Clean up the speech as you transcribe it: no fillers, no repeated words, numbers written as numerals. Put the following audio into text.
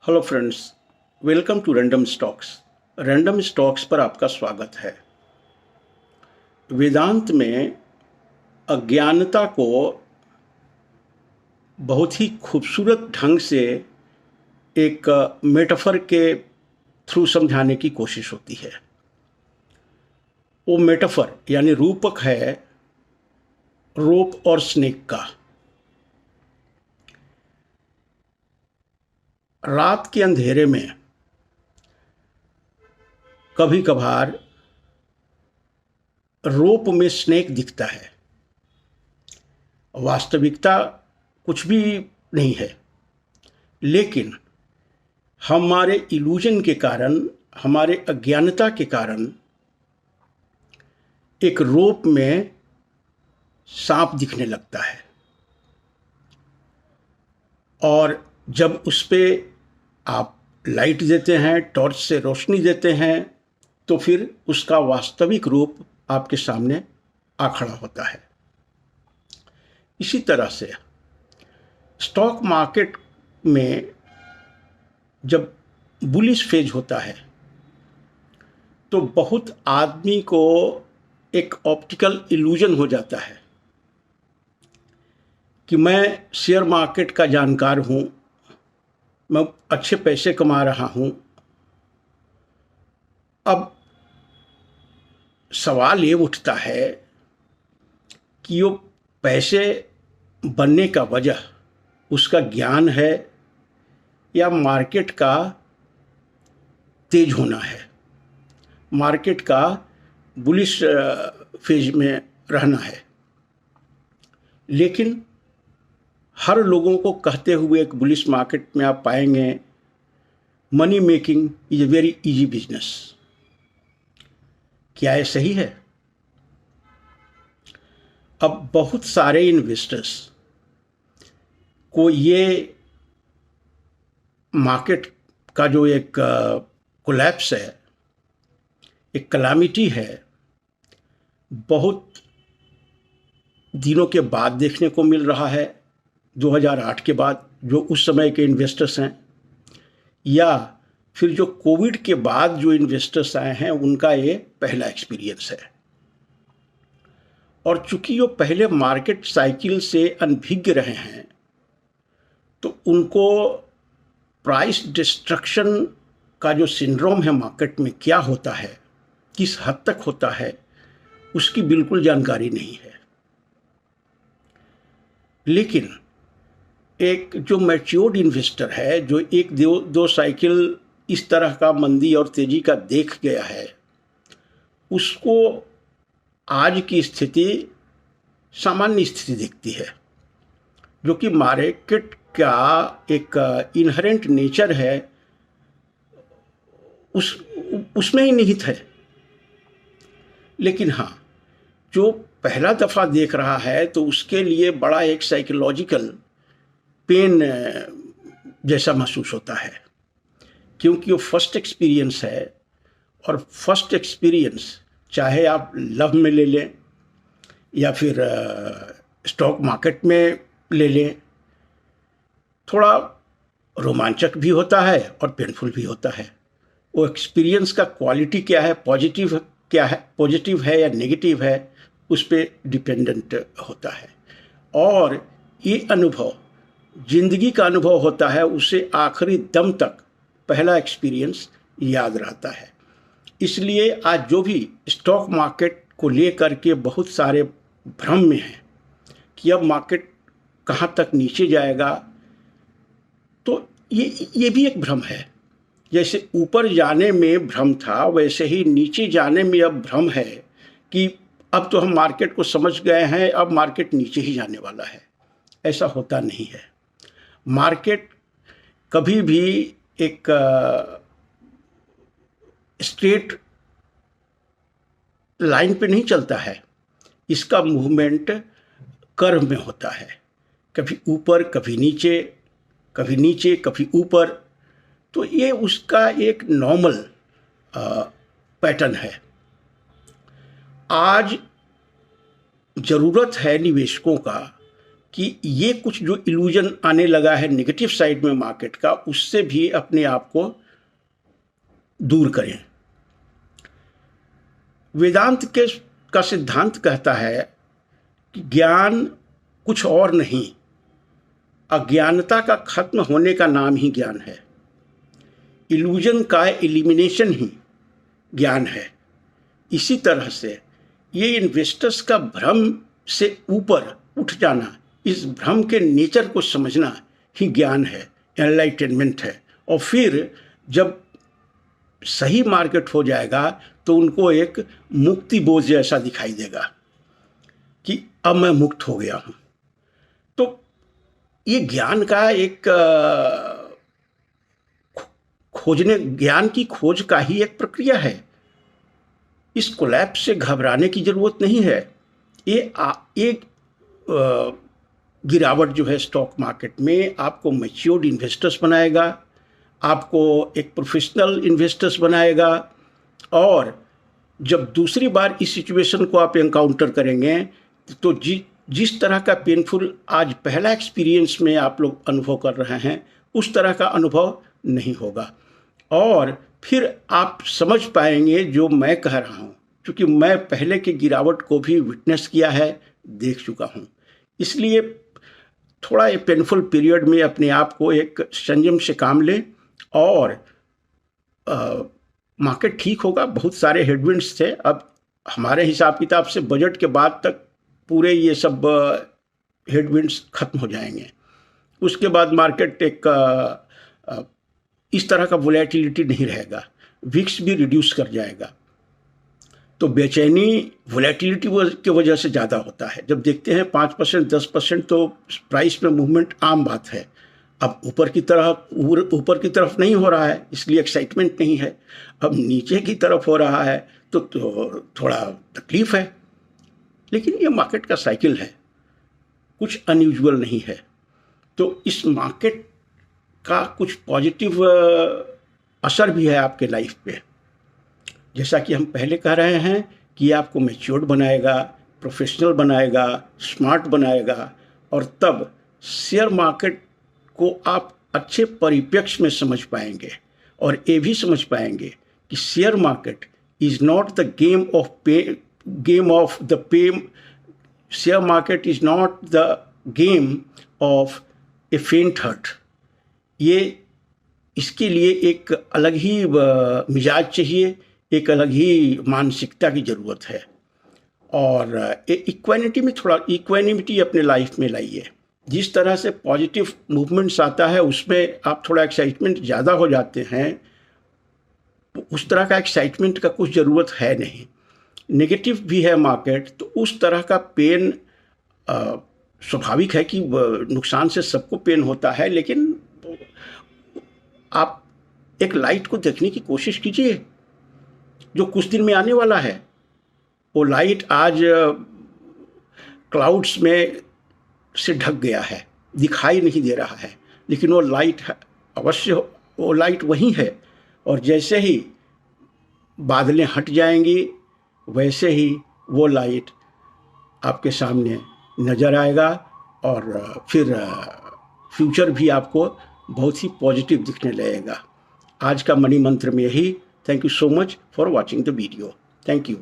Hello friends, welcome to random stocks. Random stocks पर आपका स्वागत है। वेदांत में अज्ञानता को बहुत ही खूबसूरत ढंग से एक मेटाफर के थ्रू समझाने की कोशिश होती है। वो मेटाफर यानी रूपक है रोप और स्नेक का। रात के अंधेरे में कभी कभार रोप में स्नेक दिखता है। वास्तविकता कुछ भी नहीं है, लेकिन हमारे इल्यूजन के कारण, हमारे अज्ञानता के कारण एक रोप में सांप दिखने लगता है, और जब उस पे आप लाइट देते हैं, टॉर्च से रोशनी देते हैं, तो फिर उसका वास्तविक रूप आपके सामने आ खड़ा होता है। इसी तरह से स्टॉक मार्केट में जब बुलिश फेज होता है तो बहुत आदमी को एक ऑप्टिकल इल्यूजन हो जाता है कि मैं शेयर मार्केट का जानकार हूँ, मैं अच्छे पैसे कमा रहा हूँ। अब सवाल ये उठता है कि वो पैसे बनने का वजह उसका ज्ञान है या मार्केट का तेज होना है, मार्केट का बुलिश फेज में रहना है। लेकिन हर लोगों को कहते हुए एक बुलिश मार्केट में आप पाएंगे money making is a very easy business. क्या ये सही है? अब बहुत सारे इन्वेस्टर्स को ये मार्केट का जो एक कोलैप्स है, एक कलामिटी है, बहुत दिनों के बाद देखने को मिल रहा है। 2008 के बाद जो उस समय के इन्वेस्टर्स हैं, या फिर जो कोविड के बाद जो इन्वेस्टर्स आए हैं, उनका ये पहला एक्सपीरियंस है। और चूंकि वो पहले मार्केट साइकिल से अनभिज्ञ रहे हैं, तो उनको प्राइस डिस्ट्रक्शन का जो सिंड्रोम है मार्केट में क्या होता है, किस हद तक होता है, उसकी बिल्कुल जानकारी नहीं है। लेकिन एक जो मैच्योर्ड इन्वेस्टर है, जो एक दो साइकिल इस तरह का मंदी और तेजी का देख गया है, उसको आज की स्थिति सामान्य स्थिति दिखती है, जो कि मार्केट का एक इनहेरेंट नेचर है, उसमें ही निहित है। लेकिन हाँ, जो पहला दफ़ा देख रहा है तो उसके लिए बड़ा एक साइकोलॉजिकल पेन जैसा महसूस होता है, क्योंकि वो फर्स्ट एक्सपीरियंस है। और फर्स्ट एक्सपीरियंस चाहे आप लव में ले लें या फिर स्टॉक मार्केट में ले लें, थोड़ा रोमांचक भी होता है और पेनफुल भी होता है। वो एक्सपीरियंस का क्वालिटी क्या है, पॉजिटिव है या नेगेटिव है, उस पर डिपेंडेंट होता है। और ये अनुभव जिंदगी का अनुभव होता है, उसे आखिरी दम तक पहला एक्सपीरियंस याद रहता है। इसलिए आज जो भी स्टॉक मार्केट को लेकर के बहुत सारे भ्रम में हैं कि अब मार्केट कहाँ तक नीचे जाएगा, तो ये भी एक भ्रम है। जैसे ऊपर जाने में भ्रम था, वैसे ही नीचे जाने में अब भ्रम है कि अब तो हम मार्केट को समझ गए हैं, अब मार्केट नीचे ही जाने वाला है। ऐसा होता नहीं है। मार्केट कभी भी एक स्ट्रेट लाइन पे नहीं चलता है। इसका मूवमेंट कर्व में होता है, कभी ऊपर कभी नीचे, कभी नीचे कभी ऊपर। तो ये उसका एक नॉर्मल पैटर्न है। आज ज़रूरत है निवेशकों का कि ये कुछ जो इल्यूजन आने लगा है नेगेटिव साइड में मार्केट का, उससे भी अपने आप को दूर करें। वेदांत का सिद्धांत कहता है कि ज्ञान कुछ और नहीं, अज्ञानता का खत्म होने का नाम ही ज्ञान है। इल्यूजन का एलिमिनेशन ही ज्ञान है। इसी तरह से ये इन्वेस्टर्स का भ्रम से ऊपर उठ जाना, इस भ्रम के नेचर को समझना ही ज्ञान है, एनलाइटनमेंट है। और फिर जब सही मार्केट हो जाएगा तो उनको एक मुक्ति बोध जैसा दिखाई देगा कि अब मैं मुक्त हो गया हूँ। तो ये ज्ञान का एक ज्ञान की खोज का ही एक प्रक्रिया है। इस कोलैप्स से घबराने की ज़रूरत नहीं है। एक गिरावट जो है स्टॉक मार्केट में आपको मैच्योर्ड इन्वेस्टर्स बनाएगा, आपको एक प्रोफेशनल इन्वेस्टर्स बनाएगा। और जब दूसरी बार इस सिचुएशन को आप एनकाउंटर करेंगे तो जिस तरह का पेनफुल आज पहला एक्सपीरियंस में आप लोग अनुभव कर रहे हैं, उस तरह का अनुभव नहीं होगा। और फिर आप समझ पाएंगे जो मैं कह रहा हूँ, क्योंकि मैं पहले के गिरावट को भी विटनेस किया है, देख चुका हूँ। इसलिए थोड़ा ये पेनफुल पीरियड में अपने आप को एक संयम से काम लें और मार्केट ठीक होगा। बहुत सारे हेडविंड्स थे, अब हमारे हिसाब किताब से बजट के बाद तक पूरे ये सब हेडविंड्स खत्म हो जाएंगे। उसके बाद मार्केट एक इस तरह का वोलेटिलिटी नहीं रहेगा, विक्स भी रिड्यूस कर जाएगा। तो बेचैनी वोलेटिलिटी की वजह से ज़्यादा होता है। जब देखते हैं 5% 10% तो प्राइस में मूवमेंट आम बात है। अब ऊपर की तरफ नहीं हो रहा है, इसलिए एक्साइटमेंट नहीं है। अब नीचे की तरफ हो रहा है तो थोड़ा तकलीफ है। लेकिन ये मार्केट का साइकिल है, कुछ अनयूजुअल नहीं है। तो इस मार्केट का कुछ पॉजिटिव असर भी है आपके लाइफ पे। जैसा कि हम पहले कह रहे हैं कि आपको मैच्योर्ड बनाएगा, प्रोफेशनल बनाएगा, स्मार्ट बनाएगा। और तब शेयर मार्केट को आप अच्छे परिप्रेक्ष्य में समझ पाएंगे और ये भी समझ पाएंगे कि share market is not the game of the pain. Share market is not the game of a faint heart. ये इसके लिए एक अलग ही मिजाज चाहिए, एक अलग ही मानसिकता की ज़रूरत है। और इक्वानिमिटी अपने लाइफ में लाइए। जिस तरह से पॉजिटिव मूवमेंट्स आता है उसमें आप थोड़ा एक्साइटमेंट ज़्यादा हो जाते हैं, उस तरह का एक्साइटमेंट का कुछ ज़रूरत है नहीं। नेगेटिव भी है मार्केट तो उस तरह का पेन स्वाभाविक है कि नुकसान से सबको पेन होता है। लेकिन आप एक लाइट को देखने की कोशिश कीजिए जो कुछ दिन में आने वाला है। वो लाइट आज क्लाउड्स में से ढक गया है, दिखाई नहीं दे रहा है, लेकिन वो लाइट अवश्य, वो लाइट वहीं है। और जैसे ही बादलें हट जाएंगी वैसे ही वो लाइट आपके सामने नज़र आएगा और फिर फ्यूचर भी आपको बहुत ही पॉजिटिव दिखने लगेगा। आज का मनी मंत्र में यही। Thank you so much for watching the video. Thank you.